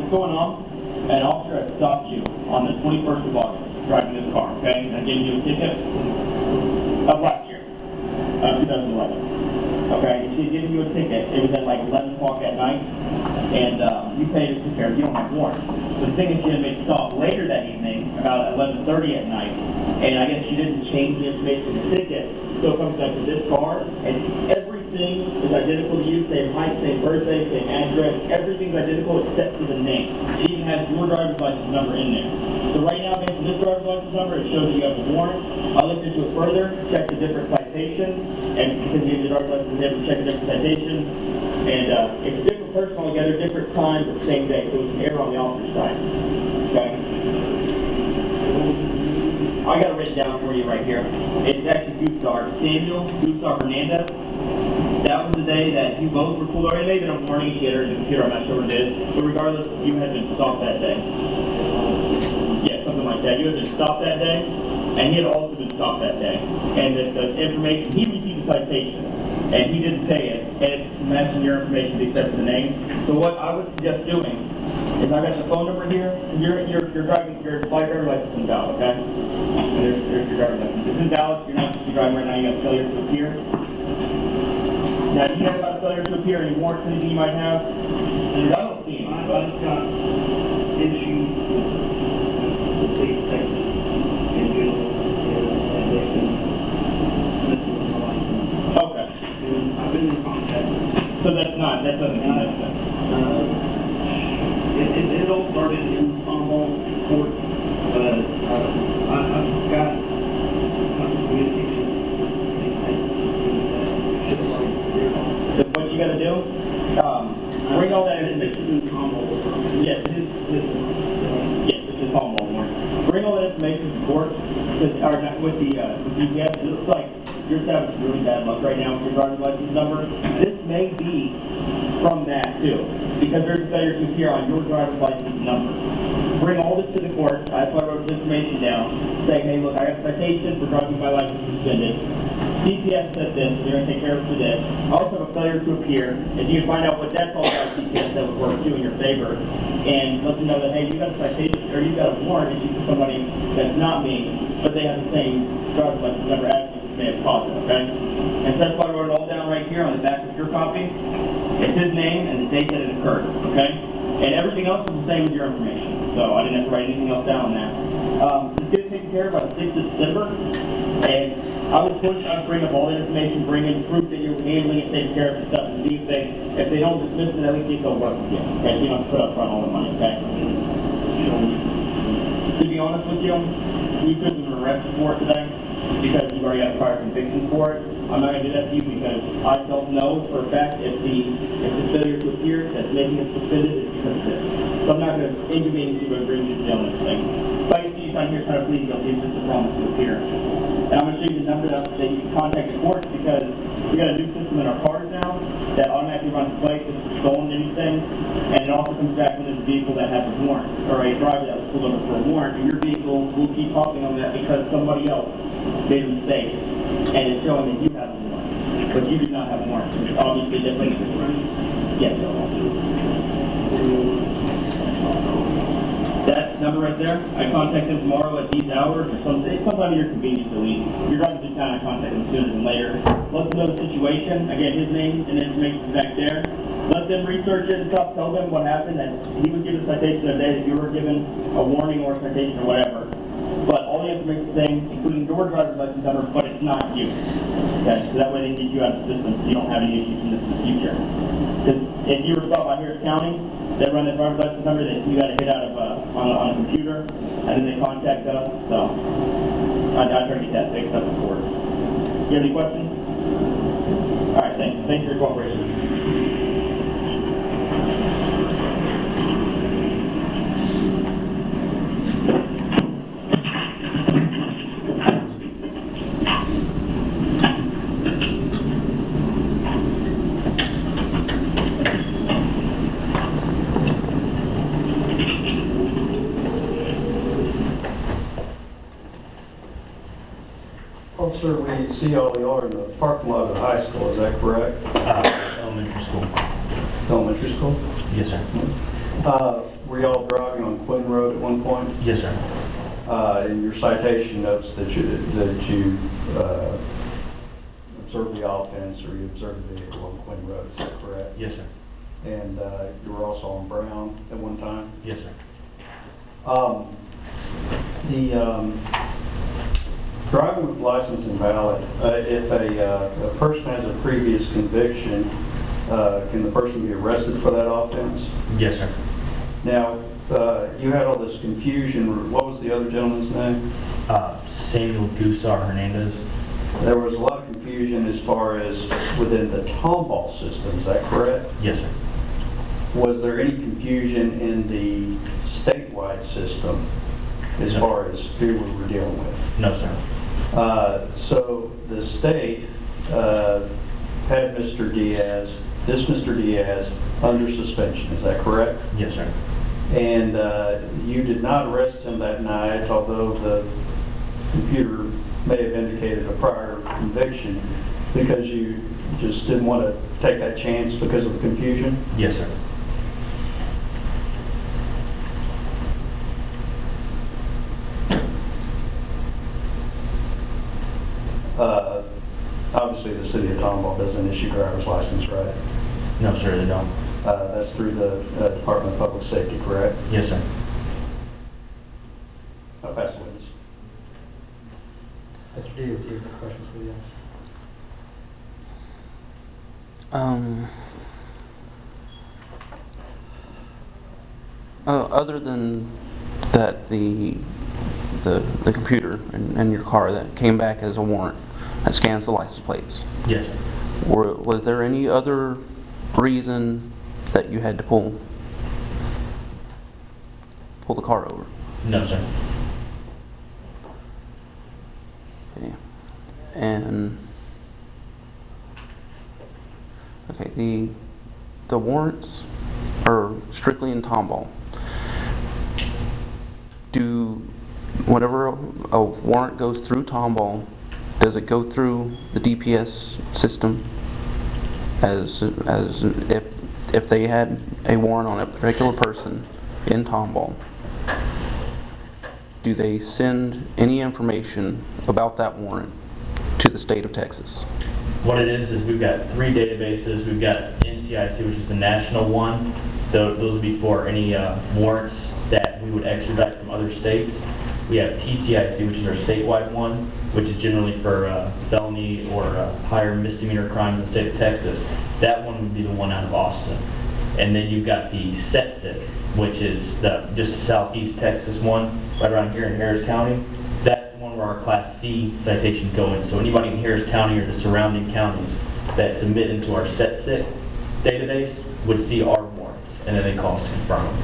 What's going on? An officer had stopped you on the 21st of August driving this car, okay? And I gave you a ticket of last year, 2011. Okay, she's giving you a ticket. It was at like 11 o'clock at night, and you paid it to care. You don't have warrant. So the thing is, she had made a stop later that evening, about 11:30 at night, and I guess she didn't change the information in the ticket, so it comes back to this car, and everything is identical to you, same height, same birthday, same address, everything's identical except for the name. She even has your driver's license number in there. So right now, based on this driver's license number, it shows that you have a warrant. I looked into it further, checked the different citations, and because you have the driver's license, they have to check the different citations, and it's a different person altogether, different times, but the same day, so it's an error on the officer's side. Okay? I got it written down for you right here. It's actually Gustar. Samuel Gustar Hernandez. That was the day that you both were pulled over. It may have been a warning indicator in the computer, I'm not sure what it is. But regardless, you had been stopped that day. Yeah, something like that. You had been stopped that day, and he had also been stopped that day. And the information, he received the citation, and he didn't pay it, and it's matching your information except for the name. So what I would suggest doing is I got the phone number here. You're driving your driver's license in Dallas, okay? And there's your driver's license. It's in Dallas. You're not supposed to be driving right now. You got failure to appear. Now, do you know about failure to appear? Any warrants, anything you might have? I don't see any. I've got issues with the state Texas and okay. And I've been in contact. So that doesn't connect them. It all started in Tomball court, but I've got communication. What you got to do? Bring all that information. Yes, this is Tomball warrant. Bring all that information to court, with the GPS. It looks like you're having really bad luck right now with your driver's license number. This may be from that too, because there's a failure to appear on your driver's license number. Bring all this to the court. That's why I wrote this information down, saying, hey, look, I got a citation for driving my license suspended. CPS said this, you're going to take care of it for this. I also have a failure to appear. If you can find out what that's all about, CPS, that would work too in your favor. And let them know that, hey, you got a citation, or you got a warrant issued to somebody that's not me, but they have the same driver's license number as you, which may have caused it, okay? And so that's why I wrote it all down right here on the back of your copy. It's his name and the date that it occurred, okay? And everything else is the same with your information. So I didn't have to write anything else down on that. It's getting taken care of by the 6th of December. And I would push, I'd bring up all the information, bring in proof that you're handling it, taking care of the stuff, and see if they don't dismiss it, at least they'll work with you. Okay, so you don't have to put up front all the money, okay? To be honest with you, we couldn't arrest you for it today because you've already got prior convictions for it. I'm not going to do that to you because I don't know for a fact if the failure to appear that's making it suspended is because of this. So I'm not going to inconvenience you by bringing you to jail and everything. If I can see you down here trying to plead guilty, it's just a promise to appear. And I'm going to show you the number that you can contact the courts because we got a new system in our cars now that automatically runs plates if it's stolen anything. And it also comes back when there's a vehicle that has a warrant or a driver that was pulled over for a warrant. And your vehicle will keep popping on that because somebody else made a mistake. And it's showing that you have a warrant. But you do not have a warrant. So it's obviously different. Yes. That number right there, I contact them tomorrow at these hours or something. Sometime at your convenience a week. You're driving through town, I contact them sooner than later. Let them know the situation. Again, his name and information is back there. Let them research it and stuff. Tell them what happened, that he was given a citation the day that you were given a warning or a citation or whatever. But all the information is saying, including your driver's license number, but it's not you. Okay? So that way they can get you out of the system so you don't have any issues in the future. Because if you were stopped by Harris County, they run the driver's license number that you got to hit out of on a computer, and then they contact us. So I try to get that fixed up in court. You have any questions? All right, thanks. Thanks for your cooperation. Officer, we see all y'all in the parking lot of the high school, is that correct? Elementary school. Elementary school? Yes, sir. Were y'all driving on Quinn Road at one point? Yes, sir. In your citation notes that you observed the offense or you observed the vehicle on Quinn Road, is that correct? Yes, sir. And you were also on Brown at one time? Yes, sir. Driving with license invalid, if a person has a previous conviction, can the person be arrested for that offense? Yes, sir. Now, you had all this confusion. What was the other gentleman's name? Samuel Gusar Hernandez. There was a lot of confusion as far as within the Tomball system, is that correct? Yes, sir. Was there any confusion in the statewide system as far as who we were dealing with? No, sir. So the state had Mr. Diaz, under suspension, is that correct? Yes, sir. And you did not arrest him that night, although the computer may have indicated a prior conviction, because you just didn't want to take that chance because of the confusion? Yes, sir. Obviously, the city of Tomball doesn't issue driver's license, right? No, sir, they don't. That's through the Department of Public Safety, correct? Yes, sir. I'll pass the witness. Mr. Diaz, do you have any questions for the officer? Other than that, the computer in your car that came back as a warrant that scans the license plates, Yes, sir. was there any other reason that you had to pull the car over? No, sir. Okay. And okay, the warrants are strictly in Tomball. Whenever a warrant goes through Tomball, does it go through the DPS system as if they had a warrant on a particular person in Tomball? Do they send any information about that warrant to the state of Texas? What it is we've got 3 databases. We've got NCIC, which is the national one. Those would be for any warrants that we would extradite from other states. We have TCIC, which is our statewide one, which is generally for felony or higher misdemeanor crimes in the state of Texas. That one would be the one out of Austin. And then you've got the SETSIC, which is just the southeast Texas one, right around here in Harris County. That's the one where our Class C citations go in. So anybody in Harris County or the surrounding counties that submit into our SETSIC database would see our warrants, and then they call us to confirm them.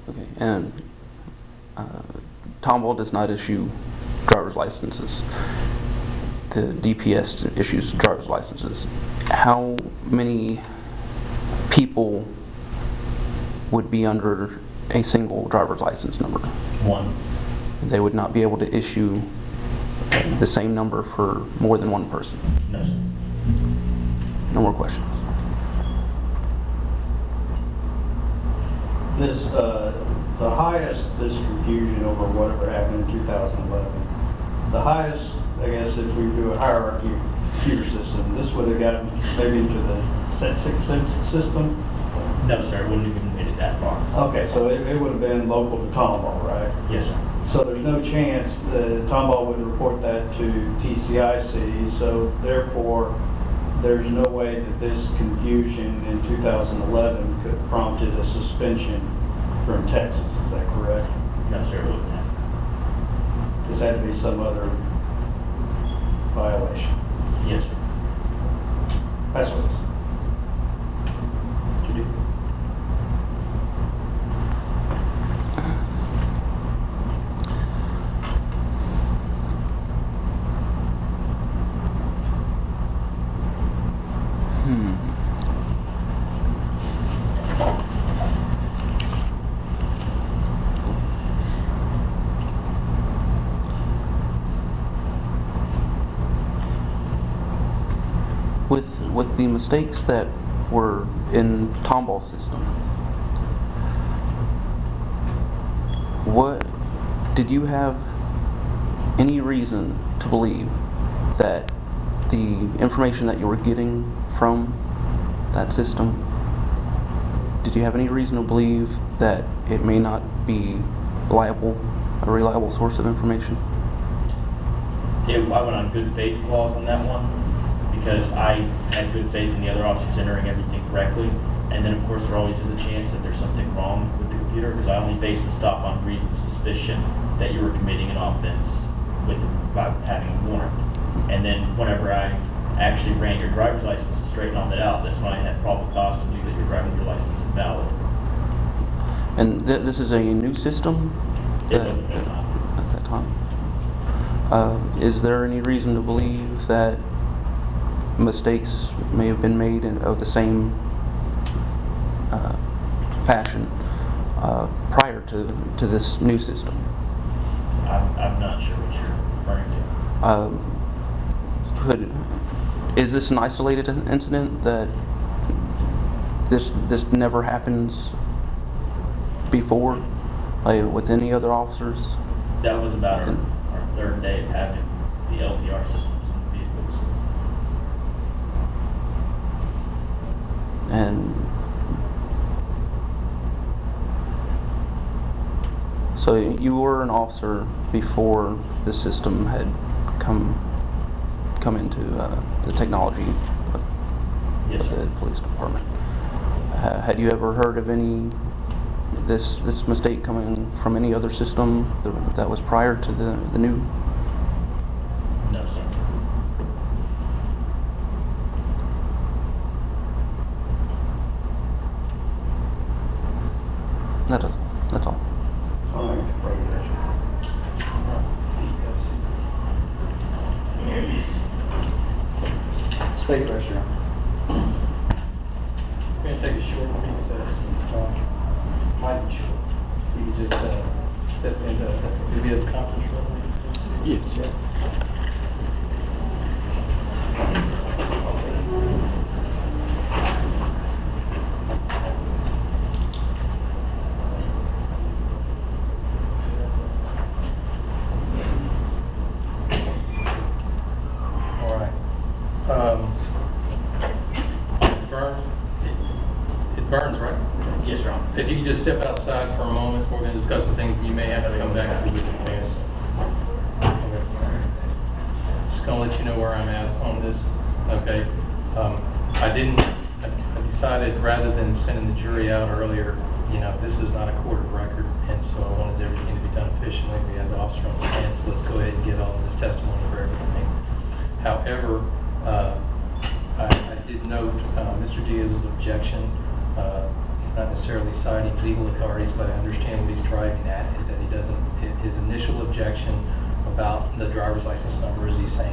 Okay, and Tomball does not issue driver's licenses. The DPS issues driver's licenses. How many people would be under a single driver's license number? One. They would not be able to issue the same number for more than one person. No, sir. No more questions. The highest, this confusion over whatever happened in 2011, the highest, I guess, if we do a hierarchy computer system, this would have gotten maybe into the Set 6 system? No, sir, it wouldn't even made it that far. Okay, so it would have been local to Tomball, right? Yes, sir. So there's no chance that Tomball would report that to TCIC, so therefore, there's no way that this confusion in 2011 could have prompted a suspension from Texas, is that correct? No, sir, it wouldn't have. This had to be some other violation. Yes, sir. That's what it is. Mr. D? With the mistakes that were in Tomball's system, what did you have any reason to believe that the information that you were getting from that system, did you have any reason to believe that it may not be a reliable source of information? Yeah, I went on good faith clause on that one because I had good faith in the other officers entering everything correctly. And then, of course, there always is a chance that there's something wrong with the computer because I only based the stop on reasonable suspicion that you were committing an offense by having a warrant. And then whenever I actually ran your driver's license to straighten all that out, that's when I had probable cause to believe that you're driving your license invalid. And this is a new system? It wasn't at the time. At that time. Is there any reason to believe that mistakes may have been made of the same fashion prior to this new system? I'm not sure what you're referring to. Is this an isolated incident that this never happens before, like with any other officers? That was about our third day of having the LPR systems in the vehicles. And so you were an officer before the system had come into the technology of Yes, sir. the police department. Had you ever heard of this mistake coming from any other system that was prior to the new? No, sir. That's all. State pressure. We're going to take a short recess. Might be short. You can just step into the conference room. Yes. Yeah. All right. It burns, right? Yes, Your Honor. If you could just step outside for a moment, we're going to discuss some things and you may have to come back to the witness stand. Just going to let you know where I'm at on this. Okay. I decided rather than sending the jury out earlier, this is not a court of record, and so I wanted everything to be done efficiently. We have the officer on the stand, so let's go ahead and get all of this testimony for everything. However, I did note Mr. Diaz's objection. He's not necessarily citing legal authorities, but I understand what he's driving at is that he doesn't. His initial objection about the driver's license number, as he's saying.